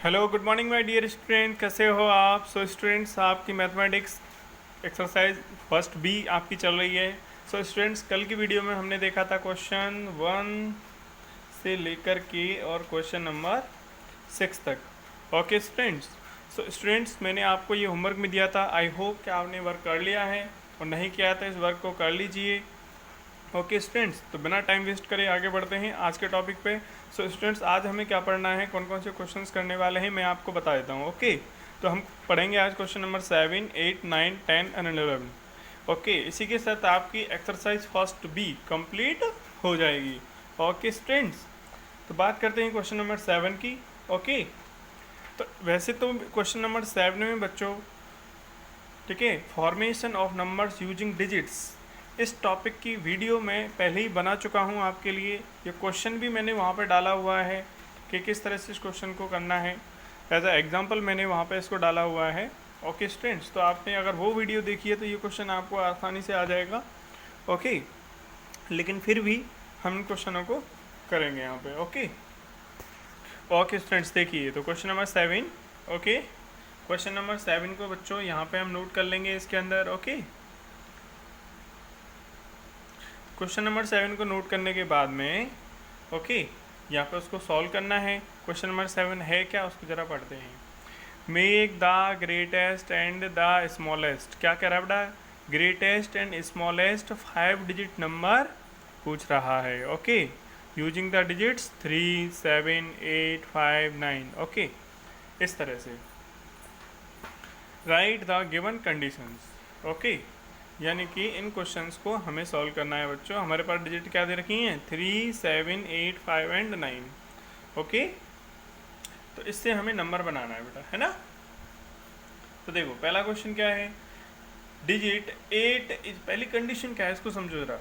Hello good morning my dear student, कैसे हो आप? सो स्टूडेंट्स, आपकी मैथमेटिक्स एक्सरसाइज फर्स्ट बी आपकी चल रही है। सो स्टूडेंट्स, कल की वीडियो में हमने देखा था क्वेश्चन 1 से लेकर के और क्वेश्चन नंबर 6 तक। ओके स्टूडेंट्स, सो स्टूडेंट्स मैंने आपको ये होमवर्क में दिया था। आई होप कि आपने वर्क कर लिया है, और नहीं किया था इस वर्क को कर लीजिए। ओके स्टूडेंट्स, तो बिना टाइम वेस्ट करे आगे बढ़ते हैं आज के टॉपिक पे। सो स्टूडेंट्स, आज हमें क्या पढ़ना है, कौन कौन से क्वेश्चंस करने वाले हैं, मैं आपको बता देता हूँ। ओके, तो हम पढ़ेंगे आज क्वेश्चन नंबर 7, 8, 9, 10 एंड 11। ओके, इसी के साथ आपकी एक्सरसाइज फर्स्ट बी कंप्लीट हो जाएगी। ओके स्टूडेंट्स, तो बात करते हैं क्वेश्चन नंबर 7 की। ओके, तो वैसे तो क्वेश्चन नंबर 7 में बच्चों, ठीक है, formation of numbers using digits, इस टॉपिक की वीडियो मैं पहले ही बना चुका हूँ आपके लिए। ये क्वेश्चन भी मैंने वहाँ पे डाला हुआ है कि किस तरह से इस क्वेश्चन को करना है। एज अ एग्जांपल मैंने वहाँ पे इसको डाला हुआ है। ओके स्टूडेंट्स, तो आपने अगर वो वीडियो देखी है तो ये क्वेश्चन आपको आसानी से आ जाएगा। ओके, लेकिन फिर भी हम इन क्वेश्चनों को करेंगे यहाँ पे। ओके ओके स्टूडेंट्स, देखिए तो question number 7। Okay, question number 7 को बच्चों यहाँ पे हम नोट कर लेंगे इसके अंदर। ओके, क्वेश्चन नंबर 7 को नोट करने के बाद में ओके यहाँ पे उसको सॉल्व करना है। क्वेश्चन नंबर 7 है क्या, उसको ज़रा पढ़ते हैं। Make the greatest and the smallest, क्या कह रहा है बेटा, greatest and smallest 5 digit number पूछ रहा है। Okay, using the digits 3, 7, 8, 5, 9। Okay, इस तरह से right the given conditions. Okay, यानी कि इन क्वेश्चंस को हमें सॉल्व करना है बच्चों। हमारे पास डिजिट क्या दे रखी हैं, 3, 7, 8, 5 एंड 9। ओके, तो इससे हमें नंबर बनाना है बेटा, है ना। तो देखो पहला क्वेश्चन क्या है, डिजिट 8 इज, पहली कंडीशन क्या है इसको समझो जरा।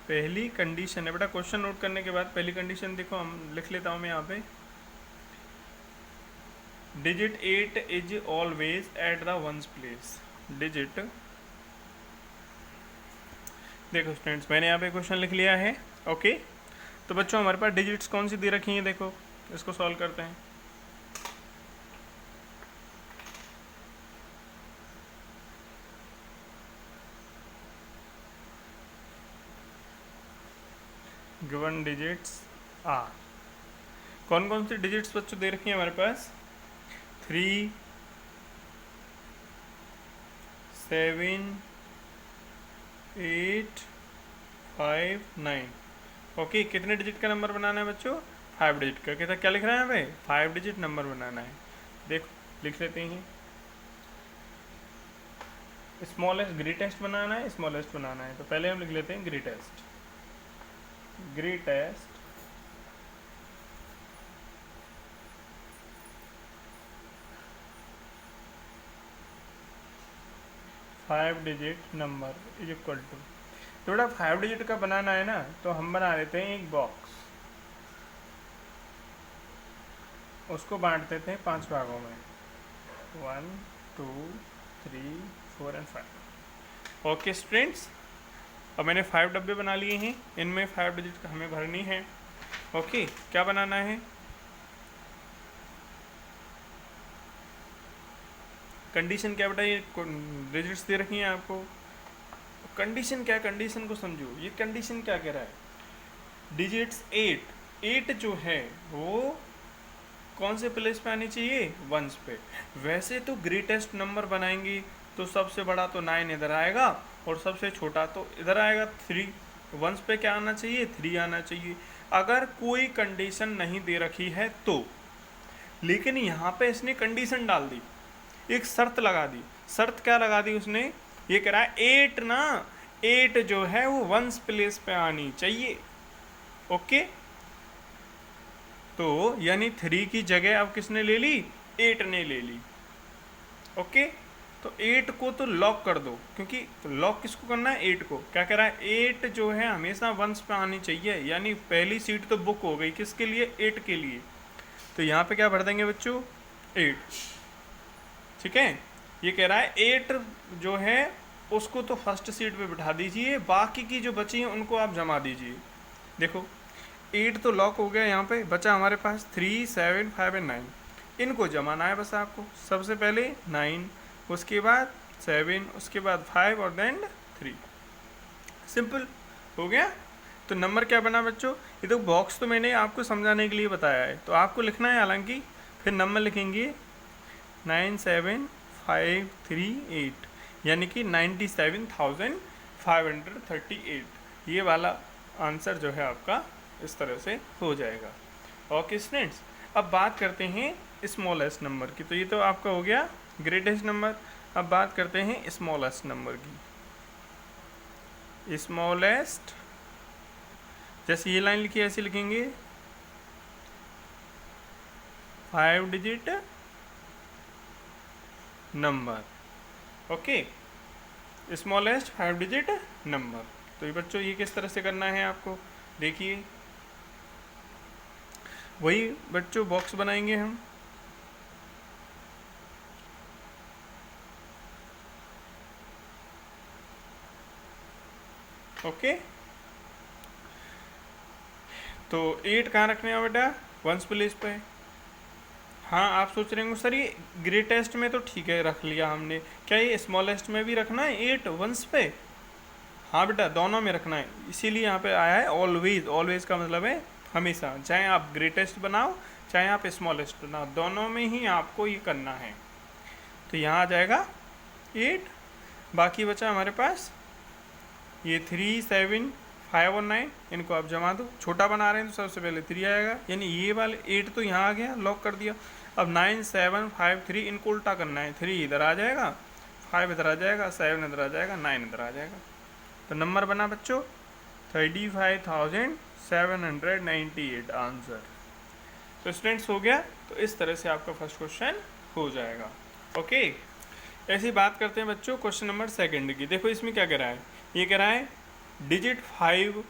पहली कंडीशन है बेटा, क्वेश्चन नोट करने के बाद पहली कंडीशन देखो, हम लिख लेता हूँ मैं यहाँ पे। Digit 8 is always at the ones place. Digit, देखो स्टूडेंट्स मैंने यहाँ पे क्वेश्चन लिख लिया है। ओके, तो बच्चों हमारे पास डिजिट्स कौन सी दे रखी हैं, देखो इसको सॉल्व करते हैं। गिवन डिजिट्स आर, कौन कौन सी डिजिट्स बच्चों दे रखी हैं हमारे पास, 3, 7, 8, 5, 9। ओके, कितने डिजिट का नंबर बनाना है बच्चों, 5 डिजिट का। कहता क्या लिख रहा है भाई, 5 डिजिट नंबर बनाना है। देखो लिख लेते हैं, स्मॉलेस्ट ग्रेटेस्ट बनाना है, स्मॉलेस्ट बनाना है। तो पहले हम लिख लेते हैं greatest. Greatest 5 digit number is equal to, तो बेटा 5 डिजिट का बनाना है ना, तो हम बना लेते हैं एक बॉक्स, उसको बांट देते हैं 5 भागों में, 1, 2, 3, 4 एंड 5। ओके स्टूडेंट्स, अब मैंने 5 डब्बे बना लिए हैं, इनमें 5 डिजिट का हमें भरनी है। ओके, क्या बनाना है, कंडीशन क्या बेटा, ये डिजिट्स दे रखी हैं आपको। कंडीशन क्या, कंडीशन को समझो, ये कंडीशन क्या कह रहा है, डिजिट्स 8 जो है वो कौन से प्लेस पे आनी चाहिए, वंस पे। वैसे तो ग्रेटेस्ट नंबर बनाएंगे तो सबसे बड़ा तो 9 इधर आएगा और सबसे छोटा तो इधर आएगा 3। वंस पे क्या आना चाहिए, 3 आना चाहिए, अगर कोई कंडीशन नहीं दे रखी है तो। लेकिन यहाँ पे इसने कंडीशन डाल दी, एक शर्त लगा दी। शर्त क्या लगा दी उसने, ये कह रहा है 8 ना, 8 जो है वो वंस प्लेस पे आनी चाहिए। ओके, तो यानी 3 की जगह अब किसने ले ली, 8 ने ले ली। ओके, तो 8 को तो लॉक कर दो, क्योंकि तो लॉक किसको करना है, 8 को। क्या कह रहा है, 8 जो है हमेशा वंस पे आनी चाहिए, यानी पहली सीट तो बुक हो गई, किसके लिए, 8 के लिए। तो यहाँ पे क्या भर देंगे बच्चों, 8। ठीक है, ये कह रहा है 8 जो है उसको तो फर्स्ट सीट पे बिठा दीजिए, बाकी की जो बची हैं उनको आप जमा दीजिए। देखो 8 तो लॉक हो गया, यहाँ पे बचा हमारे पास 3, 7, 5 एंड 9। इनको जमाना है बस आपको। सबसे पहले 9, उसके बाद 7, उसके बाद 5 और देन 3। सिंपल हो गया। तो नंबर क्या बना बच्चों, ये तो बॉक्स तो मैंने आपको समझाने के लिए बताया है, तो आपको लिखना है हालांकि। फिर नंबर लिखेंगे 97538, यानी कि 97,538। ये वाला आंसर जो है आपका इस तरह से हो जाएगा। ओके स्टूडेंट्स, अब बात करते हैं स्मॉलेस्ट नंबर की। तो ये तो आपका हो गया ग्रेटेस्ट नंबर। अब बात करते हैं स्मॉलेस्ट नंबर की। स्मॉलेस्ट, जैसे ये लाइन लिखी है ऐसे लिखेंगे 5 digit number. Okay, smallest 5 digit number. तो ये बच्चों ये किस तरह से करना है आपको, देखिए वही बच्चों बॉक्स बनाएंगे हम। ओके, तो 8 कहाँ रखने हैं बेटा, वंस प्लेस पे। हाँ, आप सोच रहे होंगे सर ये ग्रेटेस्ट में तो ठीक है रख लिया हमने, क्या ये स्मॉलेस्ट में भी रखना है 8 वंस पे? हाँ बेटा, दोनों में रखना है, इसीलिए यहाँ पे आया है ऑलवेज। ऑलवेज का मतलब है हमेशा, चाहे आप ग्रेटेस्ट बनाओ चाहे आप स्मॉलेस्ट बनाओ, दोनों में ही आपको ये करना है। तो यहाँ आ जाएगा 8, बाकी बचा हमारे पास ये 3, 7, 5 और 9। इनको आप जमा दो, छोटा बना रहे हैं तो सबसे पहले 3 आएगा, यानी ये वाले 8 तो यहाँ आ गया, लॉक कर दिया। अब 9, 7, 5, 3 इनको उल्टा करना है। 3 इधर आ जाएगा, 5 इधर आ जाएगा, 7 इधर आ जाएगा, 9 इधर आ जाएगा। तो नंबर बना बच्चों 35,798 आंसर। तो स्टूडेंट्स हो गया। तो इस तरह से आपका फर्स्ट क्वेश्चन हो जाएगा। ओके, ऐसी बात करते हैं बच्चों क्वेश्चन नंबर सेकंड की। देखो इसमें क्या कह रहा है, ये कह रहा है digit 5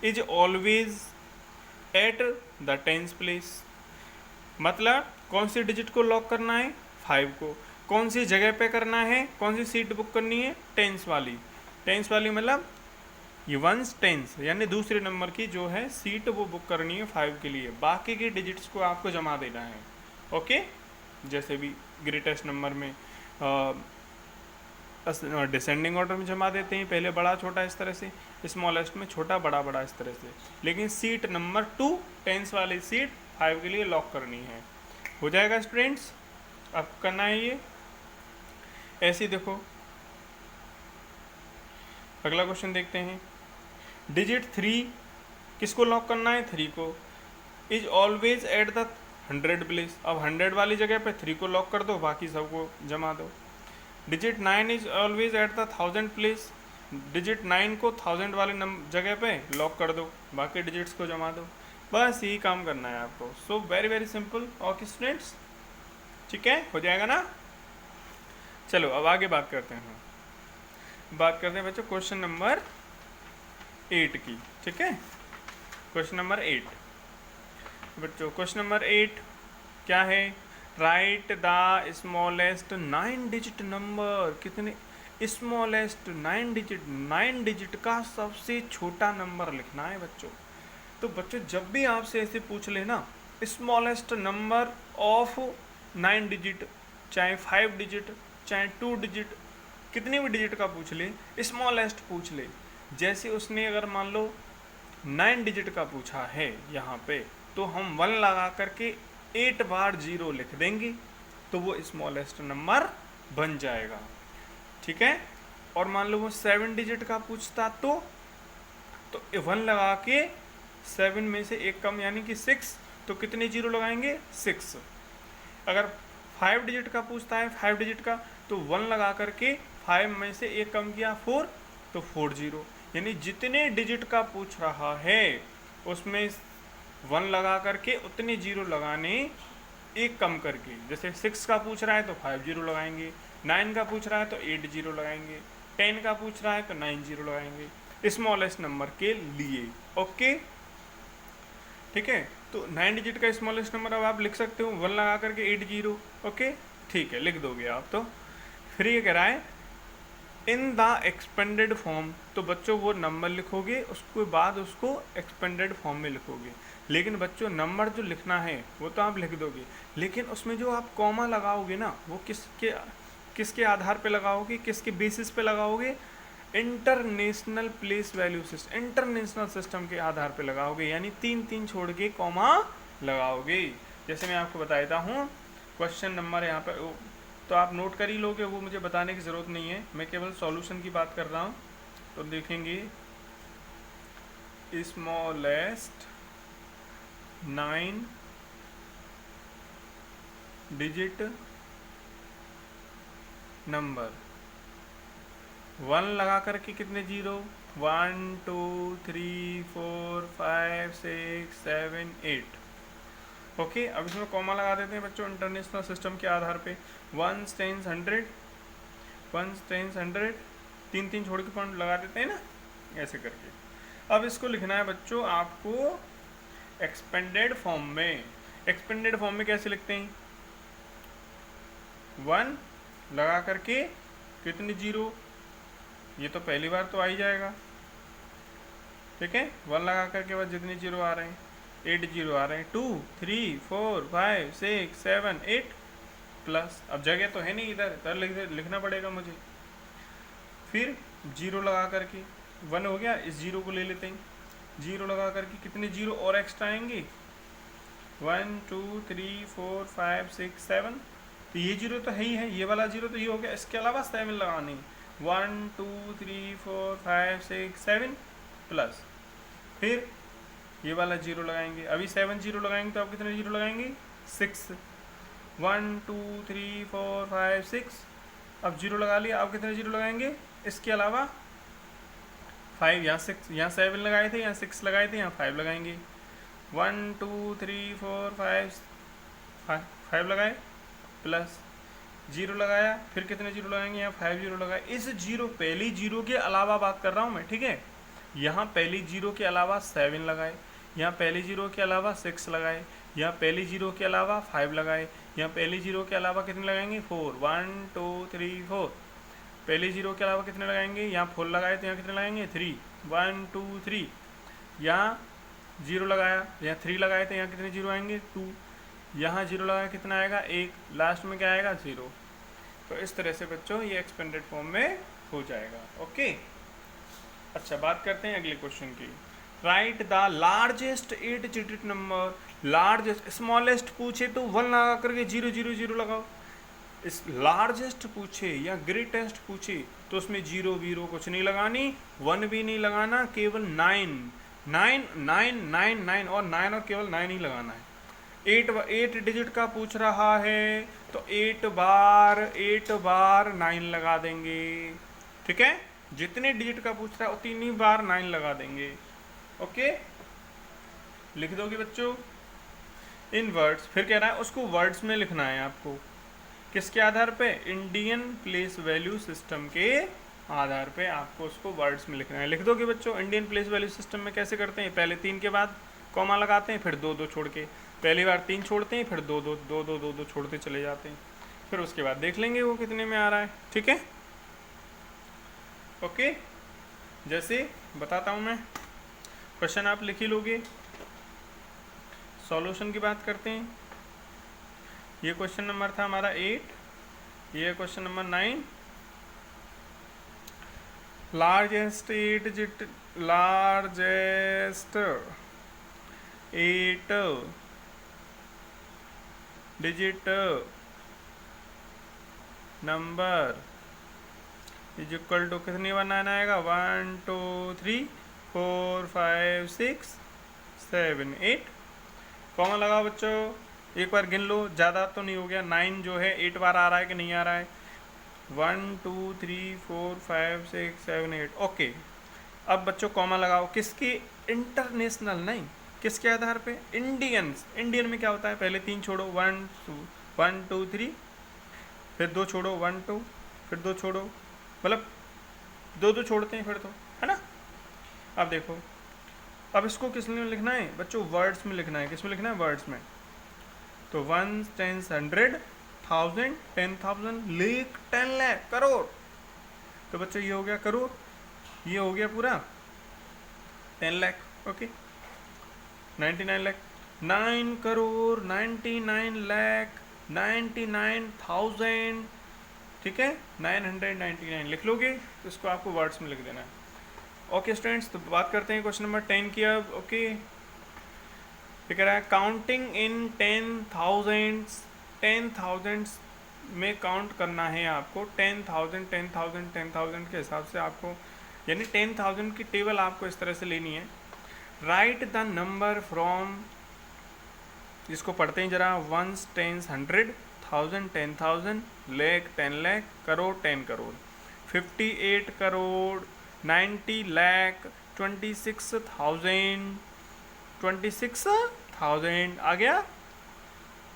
is always at the tens place. मतलब कौन सी डिजिट को लॉक करना है, 5 को। कौन सी जगह पे करना है, कौन सी सीट बुक करनी है, टेंस वाली। टेंस वाली मतलब ये वंस टेंस, यानी दूसरे नंबर की जो है सीट वो बुक करनी है 5 के लिए। बाकी के डिजिट्स को आपको जमा देना है। ओके, जैसे भी ग्रेटेस्ट नंबर में डिसेंडिंग ऑर्डर में जमा देते हैं, पहले बड़ा छोटा इस तरह से, स्मॉलेस्ट में छोटा बड़ा बड़ा इस तरह से। लेकिन सीट नंबर 2 टेंस वाली सीट 5 के लिए लॉक करनी है। हो जाएगा स्टूडेंट्स, अब करना है ये ऐसे। देखो अगला क्वेश्चन देखते हैं। डिजिट 3 किसको लॉक करना है, 3 को। Is always at the 100 place. अब 100 वाली जगह पे 3 को लॉक कर दो, बाकी सबको जमा दो। Digit 9 is always at the 1000 place. Digit 9 को 1000 वाले जगह पे लॉक कर दो, बाकी डिजिट्स को जमा दो। बस यही काम करना है आपको। So very very simple. Okay students, ठीक है, हो जाएगा ना। चलो अब आगे बात करते हैं। बात करते हैं बच्चों क्वेश्चन नंबर 8 की। ठीक है, क्वेश्चन नंबर 8 बच्चों। क्वेश्चन नंबर 8 क्या है, right the smallest 9 digit number. कितने स्मॉलेस्ट 9 डिजिट, 9 डिजिट का सबसे छोटा नंबर लिखना है बच्चों। तो बच्चों जब भी आपसे ऐसे पूछ लेना स्मॉलेस्ट नंबर ऑफ 9 डिजिट, चाहे 5 डिजिट चाहे 2 डिजिट, कितनी भी डिजिट का पूछ ले, स्मॉलेस्ट पूछ ले। जैसे उसने अगर मान लो 9 डिजिट का पूछा है यहाँ पे, तो हम 1 लगा करके 8 बार 0 लिख देंगे, तो वो स्मॉलेस्ट नंबर बन जाएगा। ठीक है, और मान लो वो 7 डिजिट का पूछता तो 1 लगा के 7 में से एक कम यानी कि 6, तो कितने 0 लगाएंगे, 6। अगर 5 डिजिट का पूछता है 5 डिजिट का, तो 1 लगा करके 5 में से एक कम किया 4, तो 4 0। यानी जितने डिजिट का पूछ रहा है उसमें 1 लगा करके उतने 0 लगाने, एक कम करके। जैसे 6 का पूछ रहा है तो 5 0 लगाएंगे, 9 का पूछ रहा है तो 8 0 लगाएंगे, 10 का पूछ रहा है तो 9 0 लगाएंगे स्मॉलेस्ट नंबर के लिए। ओके, ठीक है। तो 9 डिजिट का स्मॉलेस्ट नंबर अब आप लिख सकते हो 1 लगा करके 8 0। ओके, ठीक है, लिख दोगे आप। तो फिर ये कह रहा है इन द एक्सपेंडेड फॉर्म, तो बच्चों वो नंबर लिखोगे, उसके बाद उसको एक्सपेंडेड फॉर्म में लिखोगे। लेकिन बच्चों नंबर जो लिखना है वो तो आप लिख दोगे, लेकिन उसमें जो आप कॉमा लगाओगे ना वो किसके आधार पे लगाओगे, किसके बेसिस पे लगाओगे? International place value system, international system के आधार पे लगाओगे, यानी 3 छोड़ के कॉमा लगाओगे। जैसे मैं आपको बताता हूँ, क्वेश्चन नंबर यहाँ पर तो आप नोट कर ही लोगे, वो मुझे बताने की ज़रूरत नहीं है, मैं केवल सॉल्यूशन की बात कर रहा हूँ। तो देखेंगे स्मॉलेस्ट 9 डिजिट नंबर 1 लगा करके कितने जीरो, 1 2 3 4 5 6 7 8। ओके, अब इसमें कॉमा लगा देते हैं बच्चों इंटरनेशनल सिस्टम के आधार पे। 1 टेंस 100, 1 टेंस 100, 3 छोड़ के पॉइंट लगा देते हैं ना, ऐसे करके। अब इसको लिखना है बच्चों आपको एक्सपेंडेड फॉर्म में। एक्सपेंडेड फॉर्म में कैसे लिखते हैं? 1 लगा करके कितने जीरो, ये तो पहली बार तो आ ही जाएगा, ठीक है। 1 लगा करके बाद जितने जीरो आ रहे हैं, 8 जीरो आ रहे हैं, 2 3 4 5 6 7 8 प्लस, अब जगह तो है नहीं इधर लिखना पड़ेगा मुझे। फिर जीरो लगा करके 1 हो गया, इस जीरो को ले लेते हैं, जीरो लगा करके कितने जीरो और एक्स्ट्रा आएंगे, 1 2 3 4 5 6 7, तो ये जीरो तो है ही है, ये वाला जीरो तो ये हो गया, इसके अलावा 7 लगाने, 1 2 3 4 5 6 7 प्लस, फिर ये वाला जीरो लगाएंगे। अभी 7 जीरो लगाएंगे तो आप कितने जीरो लगाएंगे, 6, 1 2 3 4 5 6, अब जीरो लगा लिया, अब कितने जीरो लगाएंगे, इसके अलावा 5, यहाँ 6, यहाँ 7 लगाए थे, यहाँ 6 लगाए थे, यहाँ 5 लगाएंगे, 1 2 3 4 5 लगाए प्लस जीरो लगाया, फिर कितने जीरो लगाएंगे, यहाँ 5 जीरो लगाए। इस जीरो पहली जीरो के अलावा बात कर रहा हूँ मैं, ठीक है। यहाँ पहली जीरो के अलावा 7 लगाए, यहाँ पहली जीरो के अलावा 6 लगाए, यहाँ पहली जीरो के अलावा 5 लगाए, यहाँ पहली जीरो के अलावा कितने लगाएंगे, 4, 1 2 3 4, पहली जीरो के अलावा कितने लगाएंगे, यहाँ 4 लगाए तो यहाँ कितने लगाएंगे, 3, 1 2 3, यहाँ जीरो लगाया, यहाँ 3 लगाए थे, यहाँ कितने जीरो आएंगे, 2, यहाँ जीरो लगाया कितना आएगा, 1, लास्ट में क्या आएगा, 0। तो इस तरह से बच्चों ये एक्सपेंडेड फॉर्म में हो जाएगा। ओके, अच्छा बात करते हैं अगले क्वेश्चन की। Right the largest 8 digit number, largest, smallest पूछे तो 1 लगा करके 0 0 0 लगाओ, इस लार्जेस्ट पूछे या ग्रेटेस्ट पूछे तो उसमें 0 0 कुछ नहीं लगानी, 1 भी नहीं लगाना, केवल 9 9 9 9 9 और 9 और केवल 9 ही लगाना है। 8 डिजिट का पूछ रहा है तो 8 बार 9 लगा देंगे, ठीक है। जितने डिजिट का पूछ रहा है उतनी बार 9 लगा देंगे। ओके, लिख दोगे बच्चों इन वर्ड्स। फिर कह रहा है उसको वर्ड्स में लिखना है आपको, किसके आधार पे, इंडियन प्लेस वैल्यू सिस्टम के आधार पे आपको उसको वर्ड्स में लिखना है। लिख दोगे बच्चों इंडियन प्लेस वैल्यू सिस्टम में कैसे करते हैं, पहले 3 के बाद कॉमा लगाते हैं, फिर 2 2 छोड़ के, पहली बार 3 छोड़ते हैं, फिर 2 2 2 2 2 2 छोड़ते चले जाते हैं, फिर उसके बाद देख लेंगे वो कितने में आ रहा है, ठीक है। ओके, जैसे बताता हूँ मैं, क्वेश्चन आप लिख ही लोगे। सॉल्यूशन की बात करते हैं। ये क्वेश्चन नंबर था हमारा 8, ये question number 9। Largest 8 digit, largest 8 digit number is equal to कितनी बनाना आएगा, 1 2 3 4 5 6 7 8। कॉमा लगाओ बच्चों, एक बार गिन लो, ज़्यादा तो नहीं हो गया, 9 जो है 8 बार आ रहा है कि नहीं आ रहा है, 1 2 3 4 5 6 7 8। ओके, अब बच्चों कॉमा लगाओ, किसकी, इंटरनेशनल नहीं, किसके आधार पे, इंडियन। इंडियन में क्या होता है, पहले 3 छोड़ो, 1 2 3, फिर 2 छोड़ो, 1 2, फिर 2 छोड़ो, मतलब 2 2 छोड़ते हैं फिर तो, है ना। अब देखो, अब इसको किस में लिखना है बच्चों, वर्ड्स में लिखना है। किस में लिखना है, वर्ड्स में। तो 1 10 100 1000 10,000 लाख 10 लाख करोड़, तो बच्चों ये हो गया करोड़, ये हो गया पूरा 10 लाख। ओके 99 लाख, 9 करोड़ 99 लाख 99,000, ठीक है 999 लिख लोगे, तो इसको आपको वर्ड्स में लिख देना है। ओके स्टूडेंट्स, तो बात करते हैं क्वेश्चन नंबर 10 की अब। ओके ये कह रहा है काउंटिंग इन 10,000 में काउंट करना है आपको। 10,000 10,000 10,000 के हिसाब से आपको, यानी 10,000 की टेबल आपको इस तरह से लेनी है। राइट द नंबर फ्रॉम, इसको पढ़ते हैं जरा, 1 10 100 1000 10,000 लाख 10 लाख करोड़ 10 करोड़ 58 करोड़ 90 लाख 26,000 आ गया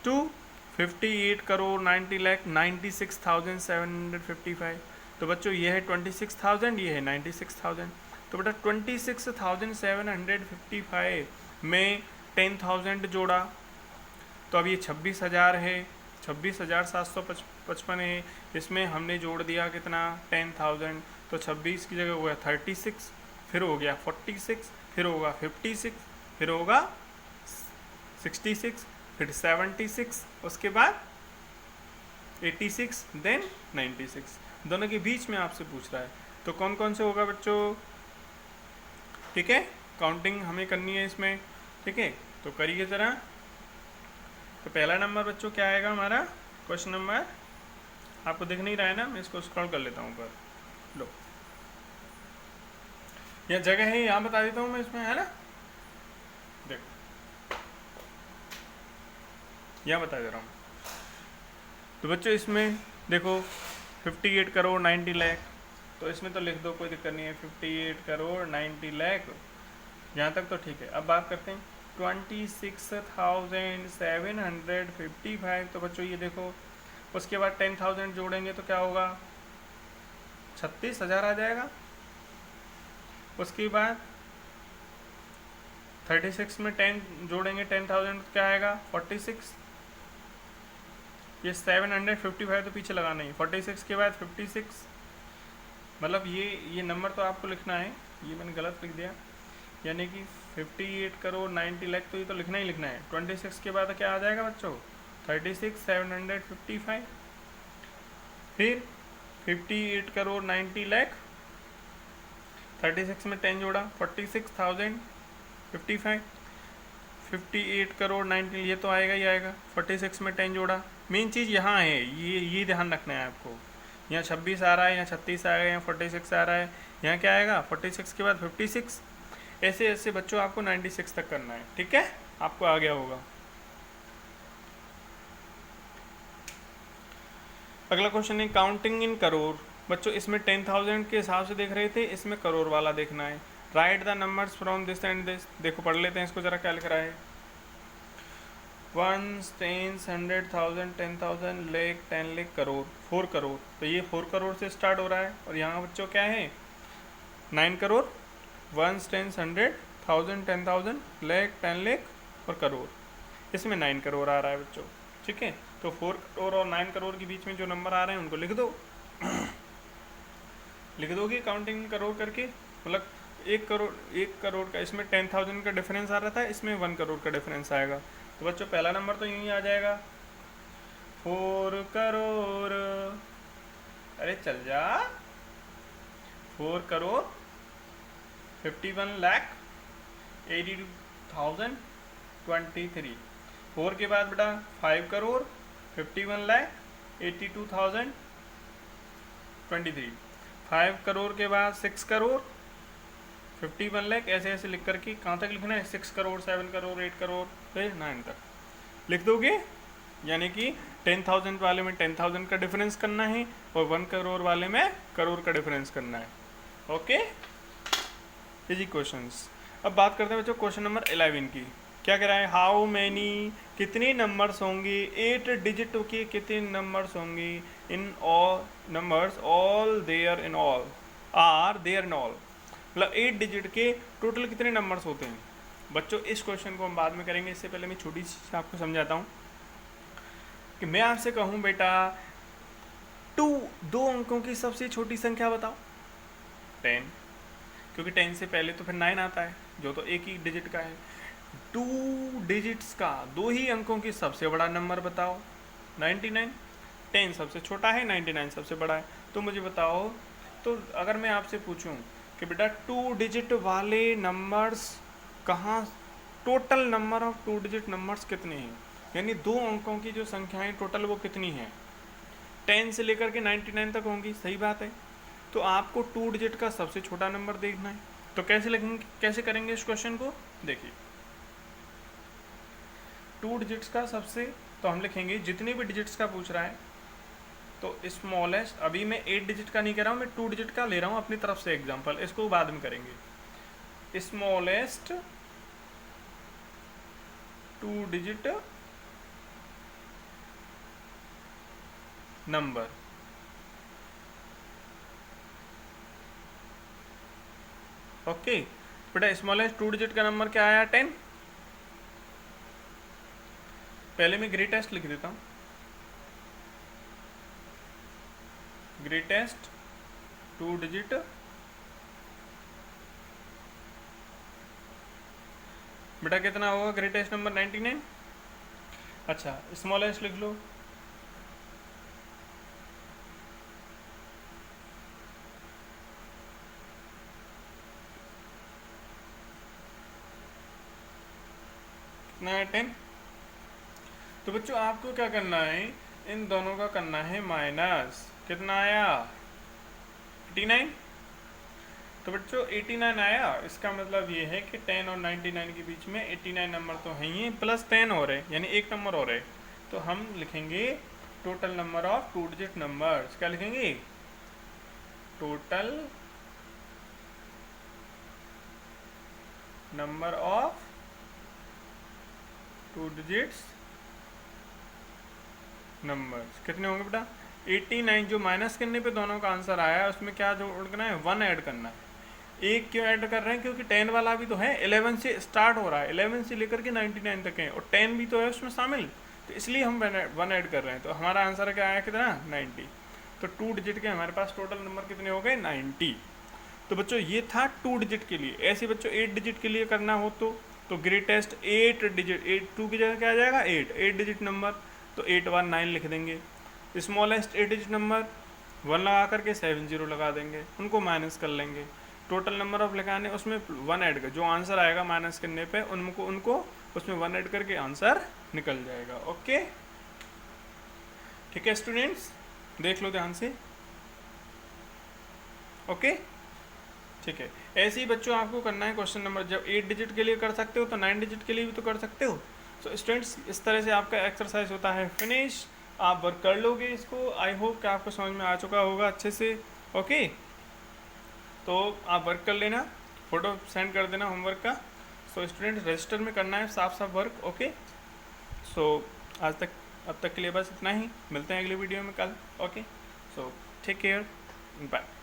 टू 58 करोड़ 90 लाख 96,755। तो बच्चों ये है 26,000, ये है 96,000। तो बेटा 26,755 में 10,000 जोड़ा तो अब ये 26,000 है, 26,755 है। इसमें हमने जोड़ दिया कितना 10,000, तो 26 की जगह हो गया 36, फिर हो गया 46, फिर होगा 56, फिर होगा 66, फिर 76, उसके बाद 86, देन 96। दोनों के बीच में आपसे पूछ रहा है, तो कौन कौन से होगा बच्चों, ठीक है काउंटिंग हमें करनी है इसमें, ठीक है तो करिए ज़रा। तो पहला नंबर बच्चों क्या आएगा हमारा, क्वेश्चन नंबर आपको दिख नहीं रहा है ना, मैं इसको स्क्रॉल कर लेता हूँ ऊपर, लो यह जगह है, यहाँ बता देता हूँ मैं इसमें, है ना, देखो यहाँ बता दे रहा हूँ। तो बच्चों इसमें देखो 58 करोड़ 90 लाख, तो इसमें तो लिख दो, कोई दिक्कत नहीं है, 58 करोड़ 90 लाख, यहाँ तक तो ठीक है। अब बात करते हैं 26,755, तो बच्चों ये देखो, उसके बाद 10,000 जोड़ेंगे तो क्या होगा 36,000 आ जाएगा। उसके बाद 36 में 10 जोड़ेंगे 10,000 तो क्या आएगा 46, ये 755 तो पीछे लगाना ही, 46 के बाद 56, मतलब ये नंबर तो आपको लिखना है, ये मैंने गलत लिख दिया, यानी कि 58 करोड़ 90 लाख, तो ये तो लिखना ही लिखना है। 26 के बाद क्या आ जाएगा बच्चों 36,755, फिर 58 करोड़ 90 लाख, 36 में 10 जोड़ा 46,055, 58 करोड़ 90, ये तो आएगा ही आएगा, 46 में 10 जोड़ा। मेन चीज़ यहाँ है, ये ध्यान रखना है आपको, यहाँ 26 आ रहा है, यहाँ 36 आ गया, यहाँ 46 आ रहा है, यहाँ क्या आएगा 46 के बाद 56, ऐसे ऐसे बच्चों आपको 96 तक करना है, ठीक है आपको आ गया होगा। अगला क्वेश्चन है काउंटिंग इन करोड़, बच्चों इसमें 10,000 के हिसाब से देख रहे थे, इसमें करोड़ वाला देखना है। Right the numbers from this and this, देखो पढ़ लेते हैं इसको जरा, क्या लिख रहा है 1 10 100,000 10,000 लाख 10 लाख करोड़ 4 करोड़, तो ये 4 करोड़ से स्टार्ट हो रहा है, और यहाँ बच्चों क्या है 9 करोड़ 1 10 100,000 10,000 लाख 10 लाख और करोड़, इसमें 9 करोड़ आ रहा है बच्चों, ठीक है। तो 4 करोड़ और 9 करोड़ के बीच में जो नंबर आ रहे हैं उनको लिख दो लिख दोगे काउंटिंग करोड़ करके, मतलब 1 करोड़ का, इसमें 10,000 का डिफरेंस आ रहा था, इसमें 1 करोड़ का डिफरेंस आएगा। तो बच्चों पहला नंबर तो यहीं आ जाएगा 4 करोड़, अरे चल जा 4 करोड़ 51 लाख 82,023, 4 के बाद बेटा 5 करोड़ 51 लाख 82,023, 5 करोड़ के बाद 6 करोड़ 51 लाख, ऐसे ऐसे लिख करके कहाँ तक लिखना है 6 करोड़ 7 करोड़ 8 करोड़ फिर 9 तक लिख दोगे, यानी कि 10,000 वाले में 10,000 का डिफरेंस करना है और 1 करोड़ वाले में करोड़ का डिफरेंस करना है। Okay easy questions. अब बात करते हैं बच्चों क्वेश्चन नंबर 11 की, क्या कह रहा है हाउ मैनी, कितने नंबर्स होंगे 8 डिजिट के, कितने नंबर्स होंगे in all numbers all there in all are there in all, मतलब 8 डिजिट के टोटल कितने नंबर्स होते हैं। बच्चों इस क्वेश्चन को हम बाद में करेंगे, इससे पहले मैं छोटी सी आपको समझाता हूँ कि मैं आपसे कहूँ बेटा 2 अंकों की सबसे छोटी संख्या बताओ, 10, क्योंकि 10 से पहले तो फिर 9 आता है जो तो एक ही डिजिट का है। 2 डिजिट्स का 2 ही अंकों की सबसे बड़ा नंबर बताओ। 99, 10 सबसे छोटा है, 99 सबसे बड़ा है। तो मुझे बताओ, तो अगर मैं आपसे पूछूं कि बेटा 2 डिजिट वाले नंबर्स कहाँ, total number of 2 digit numbers कितने हैं, यानी 2 अंकों की जो संख्याएं टोटल वो कितनी हैं, 10 से लेकर के 99 तक होंगी, सही बात है। तो आपको 2 डिजिट का सबसे छोटा नंबर देखना है, तो कैसे लिखेंगे, कैसे करेंगे इस क्वेश्चन को, देखिए 2 डिजिट्स का सबसे, तो हम लिखेंगे जितने भी डिजिट्स का पूछ रहा है तो स्मॉलेस्ट, अभी मैं 8 डिजिट का नहीं कह रहा हूँ, मैं 2 डिजिट का ले रहा हूँ अपनी तरफ से एग्जांपल, इसको बाद में करेंगे। स्मॉलेस्ट 2 डिजिट नंबर, ओके बेटा स्मॉलेस्ट 2 डिजिट का नंबर क्या आया, 10। पहले मैं ग्रेटेस्ट लिख देता हूँ, ग्रेटेस्ट 2 डिजिट बेटा कितना होगा ग्रेटेस्ट नंबर, 99। अच्छा स्मॉलेस्ट लिख लो, कितना है, 10। तो बच्चों आपको क्या करना है, इन दोनों का करना है माइनस, कितना आया 89। तो बच्चों 89 आया, इसका मतलब ये है कि 10 और 99 के बीच में 89 नंबर तो है ही, प्लस 10 हो रहे, यानी एक नंबर हो रहे। तो हम लिखेंगे total number of 2 digit numbers, क्या लिखेंगे, total number of 2 digits numbers कितने होंगे बेटा, 89 जो माइनस करने पे दोनों का आंसर आया है उसमें क्या जोड़ना है, 1 ऐड करना है। एक क्यों ऐड कर रहे हैं, क्योंकि 10 वाला भी तो है, 11 से स्टार्ट हो रहा है, 11 से लेकर के 99 तक है, और 10 भी तो है उसमें शामिल, तो इसलिए हम 1 ऐड कर रहे हैं। तो हमारा आंसर क्या आया, कितना, 90। तो 2 डिजिट के हमारे पास टोटल नंबर कितने हो गए, 90। तो बच्चों ये था 2 डिजिट के लिए। ऐसे बच्चों 8 डिजिट के लिए करना हो तो ग्रेटेस्ट 8 डिजिट, 2 की जगह क्या आ जाएगा, 8 डिजिट नंबर, तो 8 1 9 लिख देंगे। स्मॉलेस्ट 8 डिजिट नंबर 1 लगा करके 7 0 लगा देंगे, उनको माइनस कर लेंगे। टोटल नंबर ऑफ लगाने उसमें 1 ऐड कर, जो आंसर आएगा माइनस करने पे उनको उसमें 1 ऐड करके आंसर निकल जाएगा। ओके ठीक है स्टूडेंट्स, देख लो ध्यान से। ओके ठीक है, ऐसे ही बच्चों आपको करना है क्वेश्चन नंबर, जब 8 डिजिट के लिए कर सकते हो तो 9 डिजिट के लिए भी तो कर सकते हो। सो स्टूडेंट्स इस तरह से आपका एक्सरसाइज होता है फिनिश, आप वर्क कर लोगे इसको। आई होप कि आपको समझ में आ चुका होगा अच्छे से। ओके तो आप वर्क कर लेना, फोटो सेंड कर देना होमवर्क का। सो स्टूडेंट्स रजिस्टर में करना है साफ साफ वर्क। ओके सो अब तक के लिए बस इतना ही, मिलते हैं अगले वीडियो में कल। Okay so take care, bye.